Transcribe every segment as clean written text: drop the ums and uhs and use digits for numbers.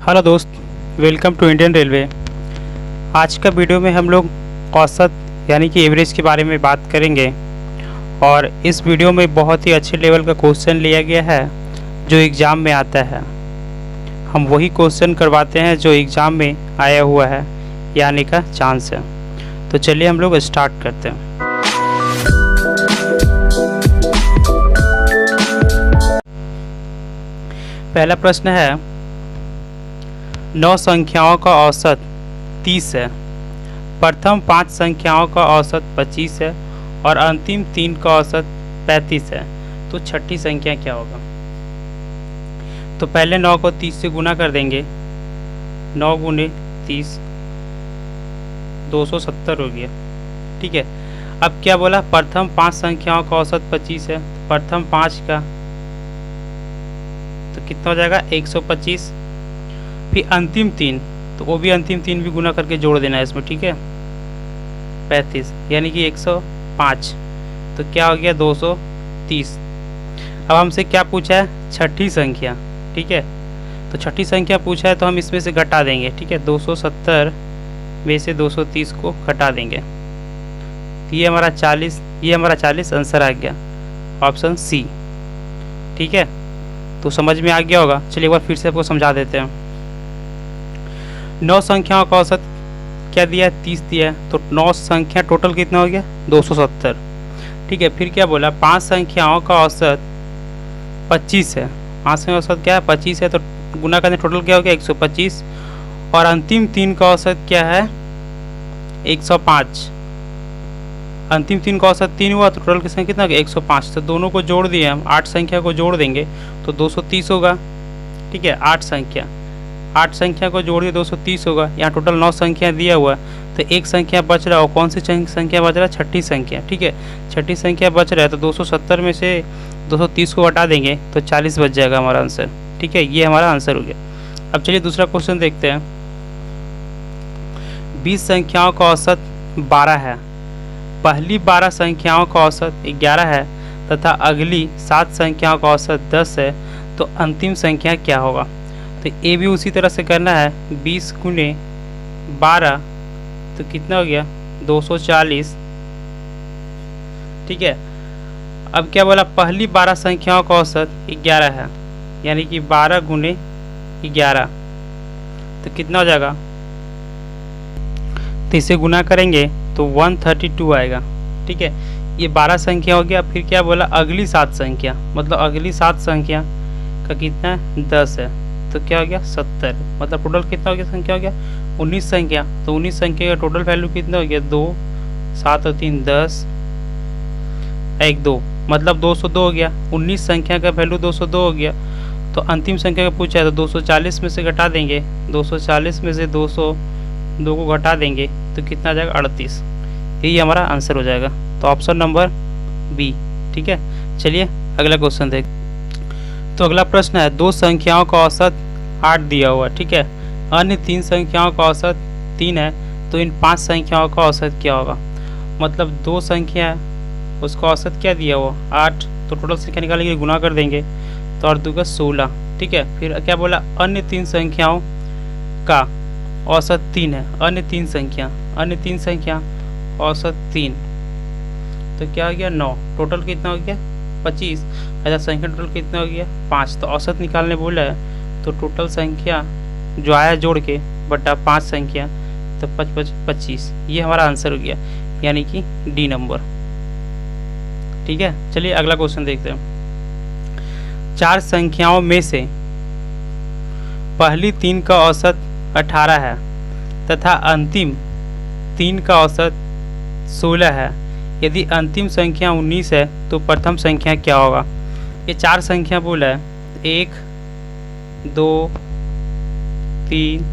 Hello दोस्त, welcome to Indian railway. आज का वीडियो में हम लोग औसत यानी कि एवरेज के बारे में बात करेंगे और इस वीडियो में बहुत ही अच्छे लेवल का क्वेश्चन लिया गया है जो एग्ज़ाम में आता है। हम वही क्वेश्चन करवाते हैं जो एग्ज़ाम में आया हुआ है या आने का चांस है। तो चलिए हम लोग स्टार्ट करते हैं। पहला प्रश्न है, 9 संख्याओं का औसत 30 है, प्रथम 5 संख्याओं का औसत 25 है और अंतिम 3 का औसत 35 है, तो छठी संख्या क्या होगा। तो पहले 9 को 30 से गुना कर देंगे। 9 गुने 30 270 हो गया। ठीक है, अब क्या बोला, प्रथम 5 संख्याओं का औसत 25 है, तो प्रथम 5 का तो कितना हो जाएगा 125। फिर अंतिम 3, तो वो भी अंतिम 3 भी गुना करके जोड़ देना है इसमें। ठीक है, 35 यानी कि 105, तो क्या हो गया 230। अब हमसे क्या पूछा है, छठी संख्या। ठीक है, तो छठी संख्या पूछा है तो हम इसमें से घटा देंगे। ठीक है, 270 में से 230 को घटा देंगे, ये हमारा 40, ये हमारा 40 आंसर आ गया, ऑप्शन सी। ठीक है, तो समझ में आ गया होगा। चलिए एक बार फिर से आपको समझा देते हैं। 9 संख्याओं का औसत क्या दिया है, 30 दिया है, तो 9 संख्या टोटल कितना हो गया 270। ठीक है, फिर क्या बोला, 5 संख्याओं का औसत 25 है। 5 संख्या औसत क्या है 25 है, तो गुना करने टोटल क्या हो गया 125। और अंतिम 3 का औसत क्या है 105। अंतिम 3 का औसत 3 हुआ, तो टोटल की संख्या कितना हो गया 105। तो दोनों को जोड़ दिए हम, 8 संख्या को जोड़ देंगे तो 230 होगा। ठीक है, 8 संख्या को जोड़ दिए 230 होगा। यहाँ टोटल 9 संख्या दिया हुआ, तो एक संख्या बच रहा है, और कौन सी संख्या बच रहा है, छठी संख्या। ठीक है, छठी संख्या बच रहा है, तो 270 में से 230 को हटा देंगे तो 40 बच जाएगा हमारा आंसर। ठीक है, ये हमारा आंसर हो गया। अब चलिए दूसरा क्वेश्चन देखते हैं। 20 संख्याओं का औसत 12 है, पहली 12 संख्याओं का औसत 11 है तथा अगली 7 संख्याओं का औसत 10 है, तो अंतिम संख्या क्या होगा। तो ये भी उसी तरह से करना है। 20 गुने 12 तो कितना हो गया 240। ठीक है, अब क्या बोला, पहली 12 संख्याओं का औसत 11 है, यानी कि 12 गुने 11 तो कितना हो जाएगा, तो इसे गुना करेंगे तो 132 आएगा। ठीक है, ये 12 संख्या हो गया। फिर क्या बोला, अगली 7 संख्या, मतलब अगली 7 संख्या का कितना है 10 है, तो क्या हो गया 70। मतलब टोटल कितना हो गया, संख्या हो गया 19 संख्या। तो 19 संख्या का टोटल वैल्यू कितना हो गया 2, 7 और 3 10, 1 2, मतलब 202 हो गया। 19 संख्या का वैल्यू 202 हो गया। तो अंतिम संख्या का पूछा है, तो 240 में से घटा देंगे, 240 में से 202 को घटा देंगे तो कितना आ जाएगा 38। यही हमारा आंसर हो जाएगा, तो ऑप्शन नंबर बी। ठीक है, चलिए अगला क्वेश्चन देख। तो अगला प्रश्न है, 2 संख्याओं का औसत 8 दिया हुआ। ठीक है, अन्य 3 संख्याओं का औसत 3 है, तो इन 5 संख्याओं का औसत क्या होगा। मतलब 2 संख्या है, उसका औसत क्या दिया हुआ 8, तो टोटल संख्या निकालने के लिए गुना कर देंगे, तो 8 2 का 16। ठीक है, फिर क्या बोला, अन्य 3 संख्याओं का औसत 3 है, अन्य 3 संख्या औसत 3, तो क्या हो गया 9। टोटल कितना हो गया 25। ऐसा संख्या टोटल कितना हो गया 5, तो औसत निकालने बोला है, तो टोटल संख्या जो आया जोड़ के बटा 5 संख्या, तो 25। ये हमारा आंसर हो गया, यानी कि डी नंबर। ठीक है, चलिए अगला क्वेश्चन देखते हैं। 4 संख्याओं में से पहली 3 का औसत 18 है तथा अंतिम 3 का औसत 16 है। यदि अंतिम संख्या 19 है तो प्रथम संख्या क्या होगा। ये 4 संख्या बोला है, 1 2 3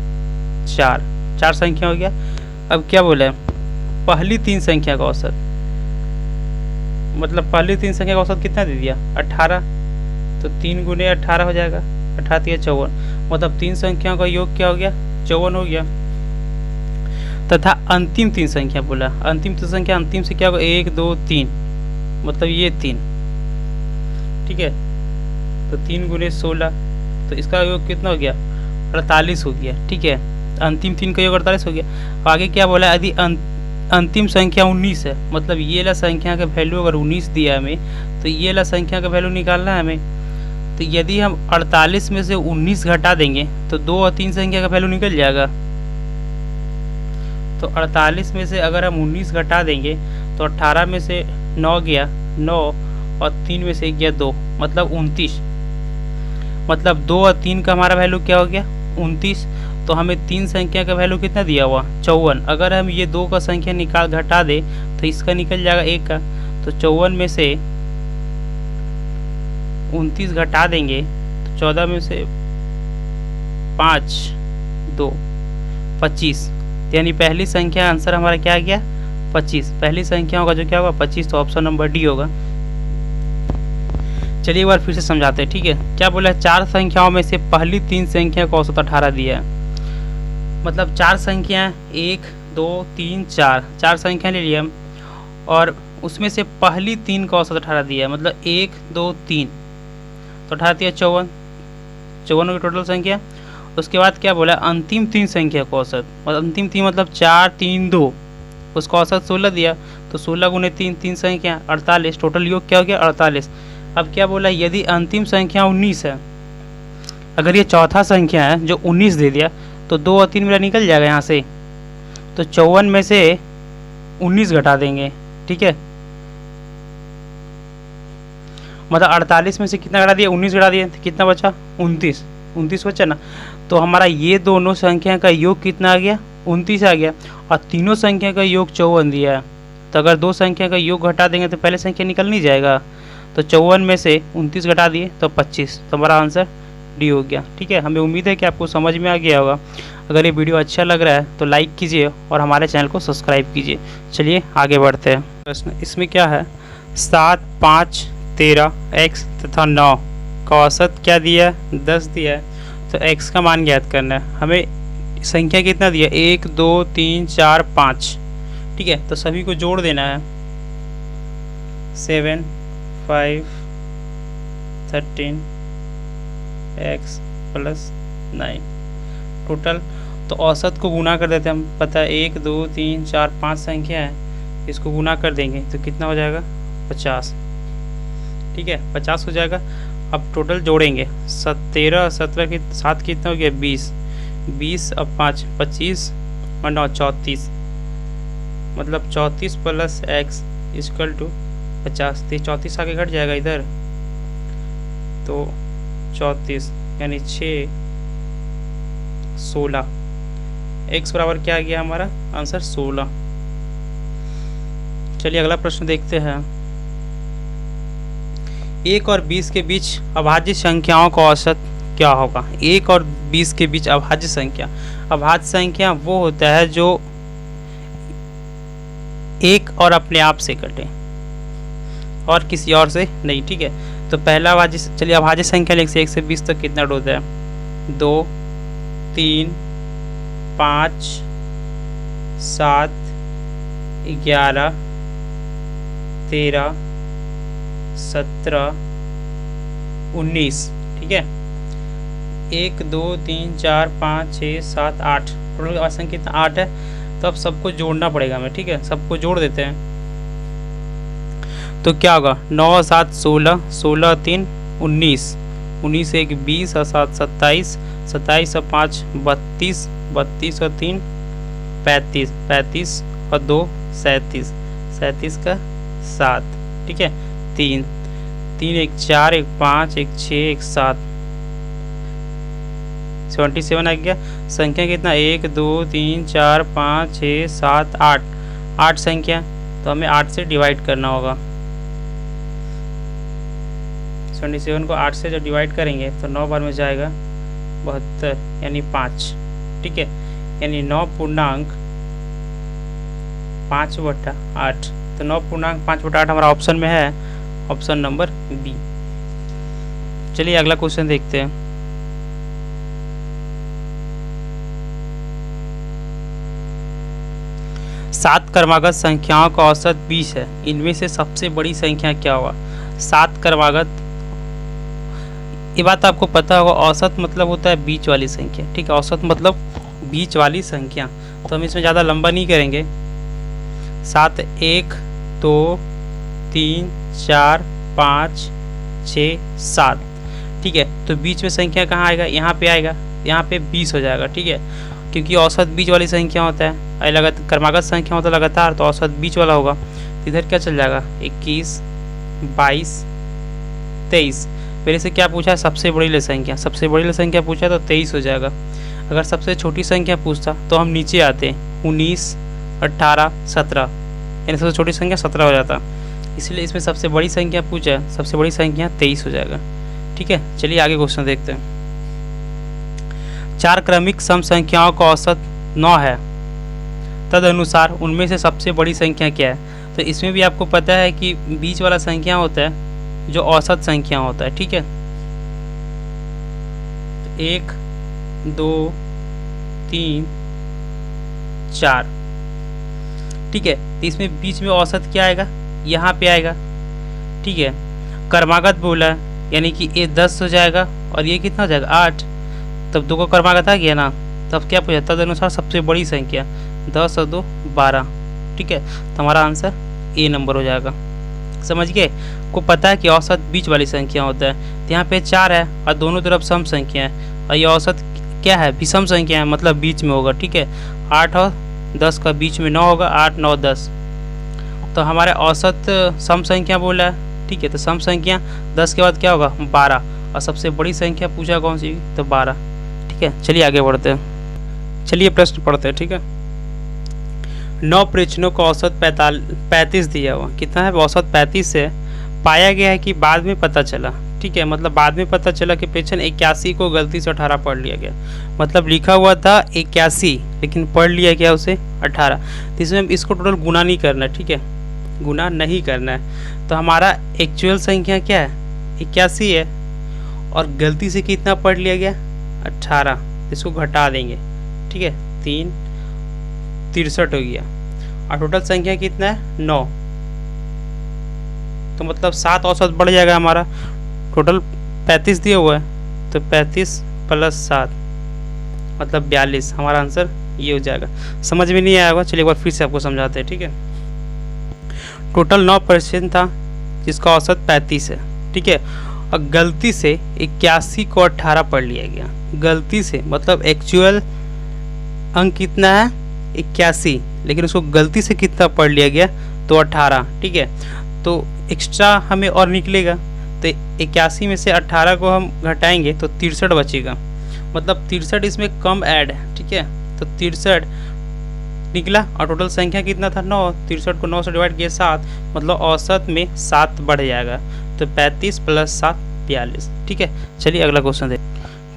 4, 4 संख्या हो गया। अब क्या बोला है, पहली 3 संख्या का औसत, मतलब पहली 3 संख्या का औसत कितना दे दिया 18, तो 3 गुने 18 हो जाएगा, 18 3 54, मतलब 3 संख्याओं का योग क्या हो गया 54 हो गया। तथा अंतिम 3 संख्या बोला, अंतिम 3 संख्या, अंतिम से क्या होगा 1 2 3, मतलब ये 3। ठीक है, तो 3 गुने 16, तो इसका योग कितना हो गया 48 हो गया, ठीक है। अंतिम 3 का योग 48 हो गया। आगे क्या बोला, यदि अंतिम संख्या 19 है, मतलब ये वाला संख्या का वैल्यू अगर 19 दिया हमें, तो ये वाला संख्या का वैल्यू निकालना है हमें। तो यदि हम 48 में से 19 घटा देंगे तो 2 और 3 संख्या का वैल्यू निकल जाएगा। तो 48 में से अगर हम 19 घटा देंगे तो 18 में से 9 गया 9 और 3 में से गया 2, मतलब 29। मतलब 2 और 3 का हमारा वैल्यू क्या हो गया, 29। तो हमें 3 संख्या का वैल्यू कितना दिया हुआ, 54। अगर हम ये 2 का संख्या निकाल घटा दे तो इसका निकल जाएगा 1 का। तो 54 में से 29 घटा देंगे तो 14 में से 5 2 25, यानी पहली संख्या आंसर हमारा क्या आ गया, 25। पहली संख्या होगा जो क्या होगा, 25। तो ऑप्शन नंबर डी होगा। चलिए एक बार फिर से समझाते हैं, ठीक है। क्या बोला है, 4 संख्याओं में से पहली 3 संख्या को औसत 18 दिया है। मतलब 4 संख्या 1 2 3 4 4 संख्या ले लिया हम, और उसमें से पहली 3 का औसत 18 दिया है। मतलब 1 2 3, तो 18 दिया 54, 54 की टोटल संख्या। उसके बाद क्या बोला, अंतिम 3 संख्या को औसत, मतलब अंतिम 3 मतलब 4 3 2, उसका औसत 16 दिया। तो 16 गुने 3 3 संख्या 48, टोटल योग क्या हो गया, 48। अब क्या बोला, यदि अंतिम संख्या 19 है, अगर ये चौथा संख्या है जो 19 दे दिया, तो 2 और 3 मेरा निकल जाएगा यहाँ से। तो 54 में से 19 घटा देंगे, ठीक है। मतलब 48 में से कितना घटा दिया, 19 घटा दिया, तो कितना बचा, 29 बचा ना। तो हमारा ये दोनों संख्या का योग कितना आ गया, 29 आ गया, और तीनों संख्या का योग 54 दिया है। तो अगर 2 संख्या का योग घटा देंगे तो पहले संख्या निकल नहीं जाएगा। तो 54 में से 29 घटा दिए तो 25, तो हमारा आंसर डी हो गया, ठीक है। हमें उम्मीद है कि आपको समझ में आ गया होगा। अगर ये वीडियो अच्छा लग रहा है तो लाइक कीजिए और हमारे चैनल को सब्सक्राइब कीजिए। चलिए आगे बढ़ते हैं। प्रश्न इसमें क्या है, 7 5 13 x तथा 9 का औसत क्या दिया है, 10 दिया है। तो x का मान ज्ञात करना है हमें। संख्या कितना दिया, 1 2 3 4 5, ठीक है। तो सभी को जोड़ देना है, 7 5 13 x + 9 टोटल। तो औसत को गुना कर देते हैं हम, पता है 1 2 3 4 5 संख्या है, इसको गुना कर देंगे तो कितना हो जाएगा, 50, ठीक है, 50 हो जाएगा। अब टोटल जोड़ेंगे, 13 17 के 7 कितना हो गया, 20 20 अब 5 25 और 9 34, मतलब 34 + x = 50। तो 34 आगे घट जाएगा इधर, तो 34 यानी 6 16, x बराबर क्या आ गया हमारा आंसर 16। चलिए अगला प्रश्न देखते हैं। 1 और 20 के बीच अभाज्य संख्याओं का औसत क्या होगा। 1 और 20 के बीच अभाज्य संख्या, अभाज्य संख्या वो होता है जो एक और अपने आप से कटे और किसी और से नहीं, ठीक है। तो पहला अभाज्य, चलिए अभाज्य संख्या लिख से 1 से 20 तक कितना होता है, 2 3 5 7 11 13 17 19, ठीक है। 1 2 3 4 5 6 7 8, टोटल संख्या कितना 8 है। तो अब सबको जोड़ना पड़ेगा हमें, ठीक है। सबको जोड़ देते हैं तो क्या होगा, 9 7 16 16 3 19 19 1 20 और 7 27 27 और 5 32 32 और 3 35 35 और 2 37 37 का 7, ठीक है। 3 3 1 4 1 5 1 6 1 7 77 आ गया। संख्या कितना, 1 2 3 4 5 6 7 8 8 संख्या, तो हमें 8 से डिवाइड करना होगा। 77 को 8 से जब डिवाइड करेंगे तो 9 बार में जाएगा 72, यानी 5, ठीक है। यानी 9 पूर्णांक 5/8, तो 9 पूर्णांक 5/8 हमारा ऑप्शन में है, ऑप्शन नंबर बी। चलिए अगला क्वेश्चन देखते हैं। सात क्रमागत संख्याओं का औसत 20 है, इनमें से सबसे बड़ी संख्या क्या होगा। 7 क्रमागत ये बात आपको पता होगा, औसत मतलब होता है बीच वाली संख्या। ठीक है, औसत मतलब बीच वाली संख्या। तो हम इसमें ज़्यादा लंबा नहीं करेंगे। 7 1 2 3 4 5 6 7। ठीक है, तो बीच में संख्या कहाँ आएगा? यहाँ पे आएगा, यहाँ पे 20 हो जाएगा। ठीक है, क्योंकि औसत बीच वाली संख्या होता है, और लगातार क्रमागत संख्या होता है लगातार, तो औसत बीच वाला होगा। तो इधर क्या चल जाएगा? 21 22 23। पहले से क्या पूछा है? सबसे बड़ी संख्या। सबसे बड़ी संख्या पूछा तो 23 हो जाएगा। अगर सबसे छोटी संख्या पूछता तो हम नीचे आते, 19 18 17, यानी सबसे छोटी संख्या 17 हो जाता। इसलिए इसमें सबसे बड़ी संख्या पूछा है, सबसे बड़ी संख्या 23 हो जाएगा। ठीक है, चलिए आगे क्वेश्चन देखते हैं। 4 क्रमिक सम संख्याओं का औसत 9 है, तदनुसार उनमें से सबसे बड़ी संख्या क्या है? तो इसमें भी आपको पता है कि बीच वाला संख्या होता है जो औसत संख्या होता है। ठीक है, 1 2 3 4। ठीक है, तो इसमें बीच में औसत क्या आएगा? यहाँ पे आएगा। ठीक है, क्रमागत बोला है, यानी कि ये 10 हो जाएगा और ये कितना हो जाएगा? 8। तब 2 का क्रमागत आ गया ना, तब क्या पूछा? तदनुसार सबसे बड़ी संख्या। 10 और 2 12। ठीक है, तो हमारा आंसर ए नंबर हो जाएगा। समझ गए? को पता है कि औसत बीच वाली संख्या होता है। तो यहाँ पे 4 है और दोनों तरफ सम संख्या है, और ये औसत क्या है? विषम संख्या है, मतलब बीच में होगा। ठीक है, 8 और 10 का बीच में 9 होगा, 8 9 10। तो हमारे औसत सम संख्या बोला है। ठीक है, तो सम संख्या 10 के बाद क्या होगा? 12, और सबसे बड़ी संख्या पूछा कौन सी? तो 12। ठीक है, चलिए आगे बढ़ते हैं। चलिए प्रश्न पढ़ते हैं। ठीक है, 9 प्रश्नों का औसत 35 दिया हुआ। कितना है? औसत 35 है। पाया गया है कि बाद में पता चला। ठीक है, मतलब बाद में पता चला कि प्रश्न 81 को गलती से 18 पढ़ लिया गया। मतलब लिखा हुआ था 81, लेकिन पढ़ लिया गया उसे 18। तो इसमें इसको टोटल गुना नहीं करना है। ठीक है, गुना नहीं करना है। तो हमारा एक्चुअल संख्या क्या है? 81 है, और गलती से कितना पढ़ लिया गया? 18। इसको घटा देंगे। ठीक है, 3 63 हो गया, और टोटल संख्या कितना है? 9। तो मतलब 7 औसत बढ़ जाएगा हमारा। टोटल 35 दिया हुआ है, तो 35 + 7 मतलब 42। हमारा आंसर ये हो जाएगा। समझ में नहीं आया होगा, चलिए एक बार फिर से आपको समझाते हैं। ठीक है, टोटल 9 प्रश्न था जिसका औसत 35 है। ठीक है, और गलती से 81 को 18 पढ़ लिया गया। गलती से मतलब एक्चुअल अंक कितना है? 81, लेकिन उसको गलती से कितना पढ़ लिया गया? तो 18। ठीक है, तो एक्स्ट्रा हमें और निकलेगा। तो 81 में से 18 को हम घटाएंगे तो 63 बचेगा। मतलब 63 इसमें कम ऐड है। ठीक है, तो 63 निकला, और टोटल संख्या कितना था? 9। 63 को 9 से डिवाइड किया 7, मतलब औसत में 7 बढ़ जाएगा। तो 35 + 7 42। ठीक है, चलिए अगला क्वेश्चन देख।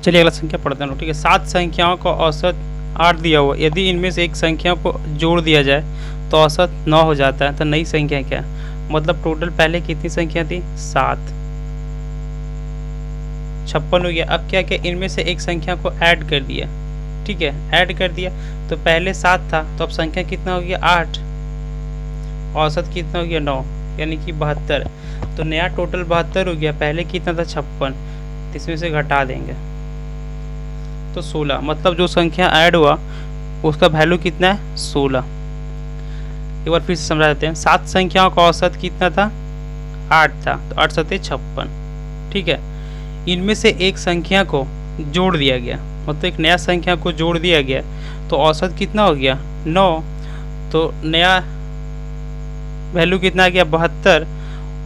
चलिए अगला संख्या पढ़ते हैं। ठीक है, 7 संख्याओं का औसत 8 दिया हुआ। यदि इनमें से एक संख्या को जोड़ दिया जाए तो औसत 9 हो जाता है। तो नई संख्या क्या है? मतलब टोटल पहले कितनी संख्या थी? 7, 56 हो गया। अब क्या क्या? इनमें से एक संख्या को ऐड कर दिया। ठीक है, ऐड कर दिया, तो पहले 7 था, तो अब संख्या कितना हो गया? 8। औसत कितना हो गया? 9, यानी कि 72। तो नया टोटल 72 हो गया। पहले कितना था? 56। इसमें से घटा देंगे तो 16। मतलब जो संख्या ऐड हुआ उसका वैल्यू कितना है? 16। एक बार फिर से समझा देते हैं। 7 संख्याओं का औसत कितना था? 8 था, तो 8 7 56। ठीक है, इनमें से एक संख्या को जोड़ दिया गया, मतलब एक नया संख्या को जोड़ दिया गया, तो औसत कितना हो गया? 9। तो नया वैल्यू कितना आ गया? 72,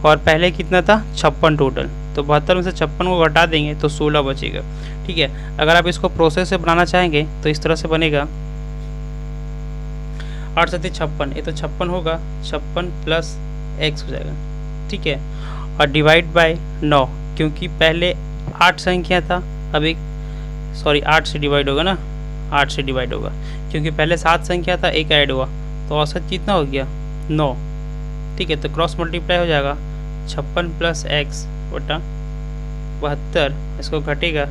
और पहले कितना था? 56 टोटल। तो 72 में से 56 को घटा देंगे तो 16 बचेगा। ठीक है, अगर आप इसको प्रोसेस से बनाना चाहेंगे तो इस तरह से बनेगा। 8 7 56, ये तो 56 होगा, 56 + x हो जाएगा। ठीक है, और डिवाइड बाय 9, क्योंकि पहले 8 संख्या था, अब 8 से डिवाइड होगा ना, 8 से डिवाइड होगा, क्योंकि पहले 7 संख्या था, एक ऐड हुआ, तो औसत कितना हो गया? 9। ठीक है, तो क्रॉस मल्टीप्लाई हो जाएगा, 56 + x बटा 72, इसको घटेगा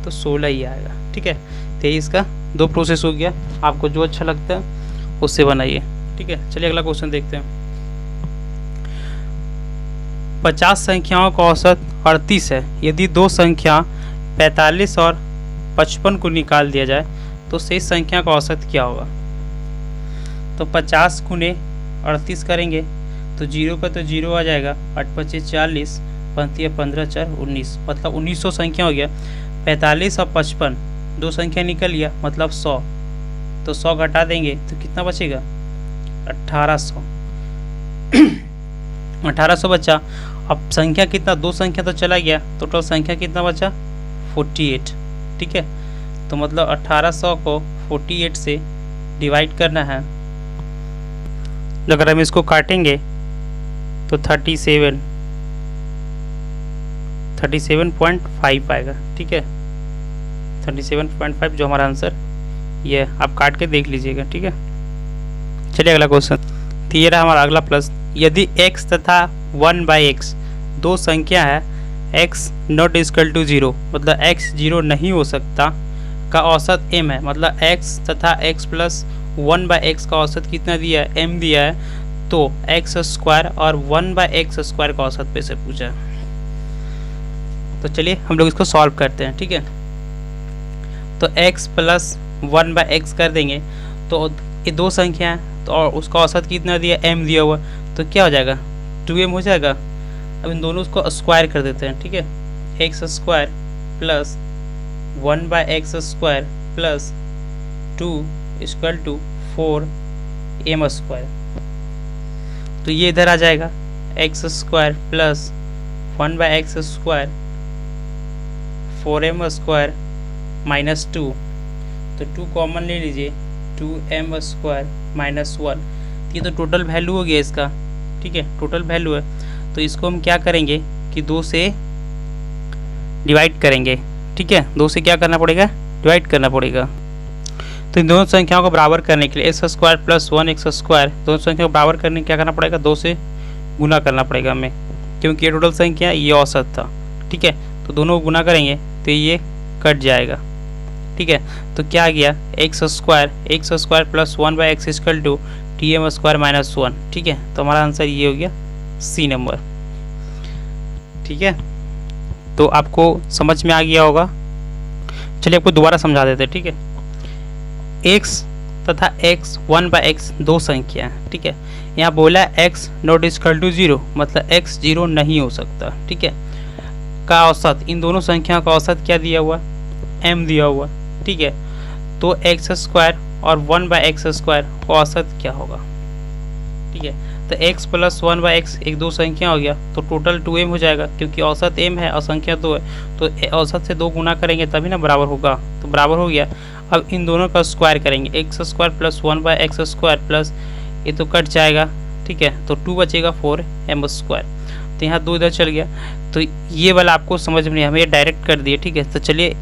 तो 16 ही आएगा। ठीक है, तो इसका 2 प्रोसेस हो गया। आपको जो अच्छा लगता है उससे बनाइए। ठीक है, चलिए अगला क्वेश्चन देखते हैं। 50 संख्याओं का औसत 38 है। यदि दो संख्या 45 और 55 को निकाल दिया जाए तो शेष संख्या का औसत क्या होगा। तो 50 गुने 38 करेंगे तो 0 पर तो 0 आ जाएगा, 8 पच्चीस 40, 15 4 19, मतलब 1900 संख्या हो गया। 45 और 55 दो संख्या निकल गया, मतलब 100, तो 100 घटा देंगे तो कितना बचेगा 1800। 1800 बचा। अब संख्या कितना, दो संख्या तो चला गया, टोटल संख्या कितना बचा 48। ठीक है, तो मतलब 1800 को 48 से डिवाइड करना है। अगर हम इसको काटेंगे तो 37.5 आएगा। ठीक है, 37.5 जो हमारा आंसर ये आप काट के देख लीजिएगा। ठीक है, चलिए अगला क्वेश्चन। तो ये रहा हमारा अगला प्लस। यदि x तथा 1/x दो संख्या है, x नॉट इक्वल टू 0 मतलब x 0 नहीं हो सकता का औसत m है, मतलब x तथा x प्लस 1/x का औसत कितना दिया है m दिया है, तो x स्क्वायर और 1/x स्क्वायर का औसत पे से पूछा है। तो चलिए हम लोग इसको सॉल्व करते हैं। ठीक है, तो x प्लस 1/x कर देंगे तो ये दो संख्या है, तो और उसका औसत कितना दिया m दिया हुआ, तो क्या हो जाएगा 2m हो जाएगा। अब इन दोनों को स्क्वायर कर देते हैं। ठीक है, x square plus 1/x square plus 2 equal to 4m square. तो ये इधर आ जाएगा x square plus 1/x square 4m square minus 2, तो 2 कॉमन ले लीजिए, 2m स्क्वायर माइनस 1। ये तो टोटल वैल्यू हो गया इसका। ठीक है, टोटल वैल्यू है, तो इसको हम क्या करेंगे कि 2 से डिवाइड करेंगे। ठीक है, 2 से क्या करना पड़ेगा डिवाइड करना पड़ेगा। तो इन दोनों संख्याओं को बराबर करने के लिए x square plus 1x square दोनों संख्या को बराबर करने क्या करना पड़ेगा 2 से गुना करना पड़ेगा हमें, क्योंकि ये टोटल संख्या ये औसत था। ठीक है, तो दोनों को गुना करेंगे तो ये कट जाएगा। ठीक है, तो क्या आ गया x square plus 1/x equal to tm square minus 1। ठीक है, तो हमारा आंसर ये हो गया सी नंबर। ठीक है, तो आपको समझ में आ गया होगा। चलिए आपको दोबारा समझा देते हैं। ठीक है, x तथा x 1/x दो संख्या है। ठीक है, यहाँ बोला x नॉट इक्वल टू 0 मतलब x 0 नहीं हो सकता। ठीक है, का औसत इन दोनों संख्याओं का औसत क्या दिया हुआ m दिया हुआ। ठीक है, तो x स्क्वायर और 1/x स्क्वायर का औसत क्या होगा। ठीक है, तो x प्लस 1/x एक दो संख्या हो गया, तो टोटल 2m हो जाएगा, क्योंकि औसत m है और संख्या 2 है, तो औसत से 2 गुना करेंगे तभी ना बराबर होगा, तो बराबर हो गया। अब इन दोनों का स्क्वायर करेंगे, x square plus 1/x square plus ये तो कट जाएगा। ठीक है, तो 2 बचेगा 4m स्क्वायर, तो यहाँ 2 इधर चल गया। तो ये वाला आपको समझ में नहीं, हमें ये डायरेक्ट कर दिए। ठीक है, तो चलिए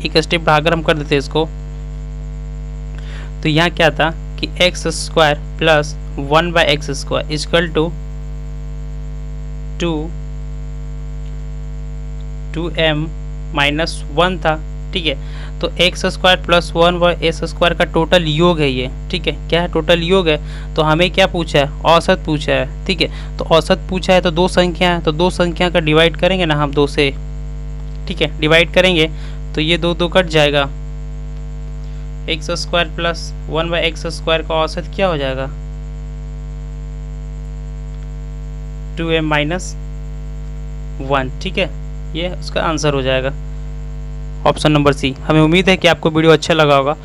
एक स्टेप बढ़ाकर हम कर देते हैं इसको। तो यहाँ क्या था कि x square plus 1/x square equal to 2m minus 1 था। ठीक है, तो x square plus 1/s square का टोटल योग है ये। ठीक है, क्या है टोटल योग है, तो हमें क्या पूछा है औसत पूछा है। ठीक है, तो औसत पूछा है तो दो संख्या है, तो दो संख्या का डिवाइड करेंगे ना हम 2 से। ठीक है, डिवाइड करेंगे तो ये 2 कट जाएगा, x square plus 1/x square का औसत क्या हो जाएगा 2m माइनस 1। ठीक है, ये उसका आंसर हो जाएगा ऑप्शन नंबर सी। हमें उम्मीद है कि आपको वीडियो अच्छा लगा होगा।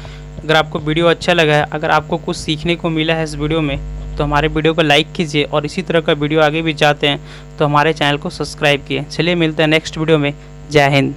अगर आपको वीडियो अच्छा लगा है, अगर आपको कुछ सीखने को मिला है इस वीडियो में, तो हमारे वीडियो को लाइक कीजिए, और इसी तरह का वीडियो आगे भी चाहते हैं तो हमारे चैनल को सब्सक्राइब कीजिए। चलिए मिलते हैं नेक्स्ट वीडियो में। जय हिंद।